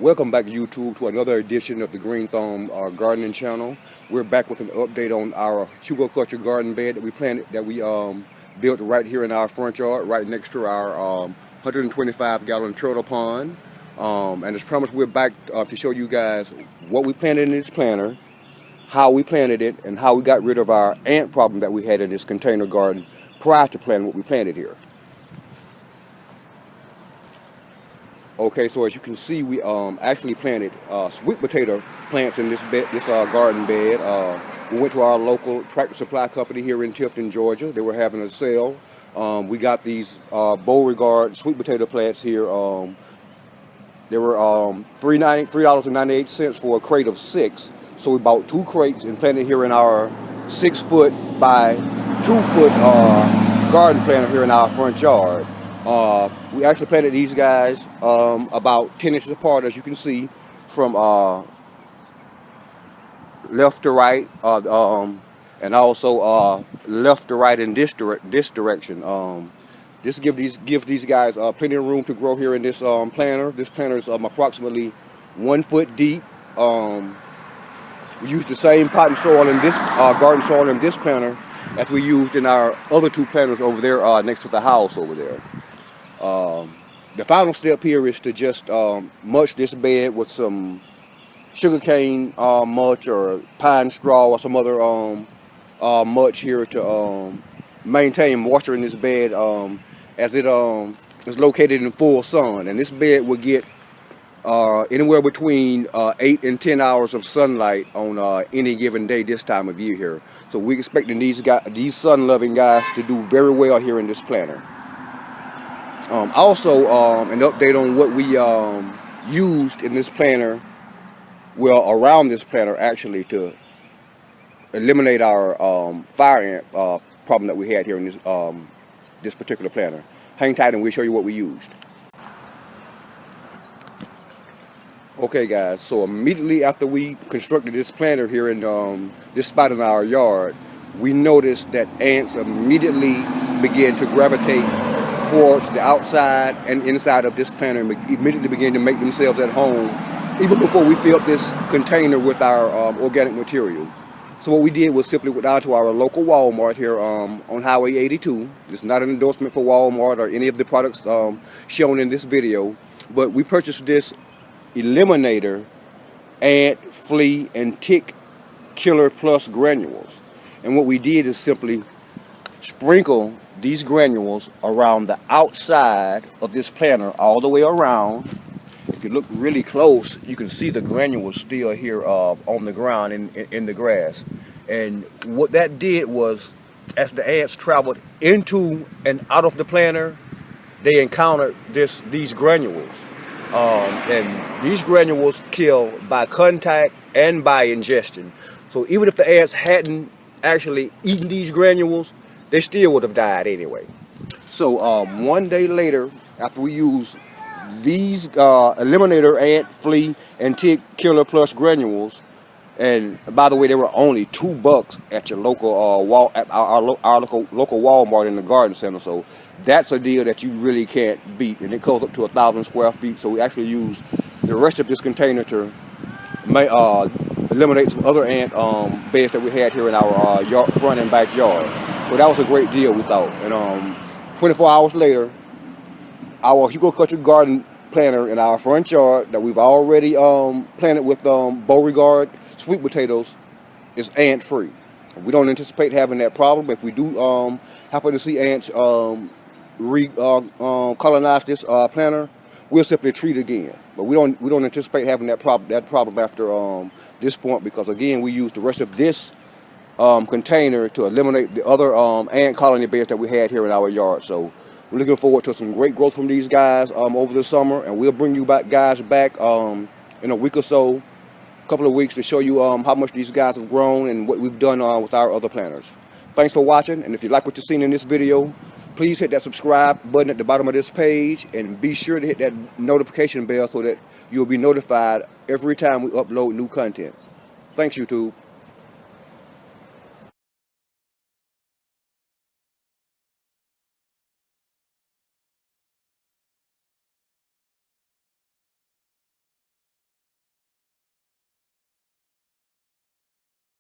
Welcome back, YouTube, to another edition of the Green Thumb Gardening Channel. We're back with an update on our Hugel culture garden bed that we planted, built right here in our front yard, right next to our 125-gallon turtle pond. And as promised, we're back to show you guys what we planted in this planter, how we planted it, and how we got rid of our ant problem that we had in this container garden prior to planting what we planted here. Okay, so as you can see, we actually planted sweet potato plants in this garden bed. We went to our local tractor supply company here in Tifton, Georgia. They were having a sale. We got these Beauregard sweet potato plants here. They were $3.98 for a crate of 6. So we bought 2 crates and planted here in our 6-foot by 2-foot garden planter here in our front yard. We actually planted these guys about 10 inches apart, as you can see, from left to right, and also left to right in this direction. This gives these guys plenty of room to grow here in this planter. This planter is approximately 1 foot deep. We used the same potting soil in this garden soil in this planter as we used in our other 2 planters over there next to the house over there. The final step here is to just mulch this bed with some sugarcane mulch or pine straw or some other mulch here to maintain moisture in this bed as it is located in full sun. And this bed will get anywhere between 8 and 10 hours of sunlight on any given day this time of year here. So we're expecting these sun-loving guys to do very well here in this planter. Also, an update on what we used in this planter, well, around this planter actually, to eliminate our fire ant problem that we had here in this particular planter. Hang tight and we'll show you what we used. Okay guys, so immediately after we constructed this planter here in this spot in our yard, we noticed that ants immediately began to gravitate towards the outside and inside of this planter and immediately began to make themselves at home even before we filled this container with our organic material. So what we did was simply went down to our local Walmart here on Highway 82. It's not an endorsement for Walmart or any of the products shown in this video, but we purchased this Eliminator ant, flea, and tick killer plus granules. And what we did is simply sprinkle these granules around the outside of this planter all the way around. If you look really close, you can see the granules still here on the ground in the grass. And what that did was, as the ants traveled into and out of the planter, they encountered these granules. And these granules kill by contact and by ingestion. So even if the ants hadn't actually eaten these granules, they still would have died anyway. So one day later, after we used these Eliminator ant, flea, and tick killer plus granules, and by the way, they were only $2 at your local our local Walmart in the garden center. So that's a deal that you really can't beat, and it goes up to 1,000 square feet. So we actually used the rest of this container to eliminate some other ant beds that we had here in our front and backyard. So that was a great deal, we thought. And 24 hours later, our Hugel culture garden planter in our front yard that we've already planted with Beauregard sweet potatoes is ant free. We don't anticipate having that problem. If we do happen to see ants colonize this planter, we'll simply treat again. But we don't anticipate having that problem after this point, because again, we used the rest of this container to eliminate the other ant colony beds that we had here in our yard. So we're looking forward to some great growth from these guys over the summer, and we'll bring you guys back in a week or so, couple of weeks, to show you how much these guys have grown and what we've done with our other planters. Thanks for watching, and if you like what you've seen in this video, please hit that subscribe button at the bottom of this page, and be sure to hit that notification bell so that you'll be notified every time we upload new content. Thanks, YouTube.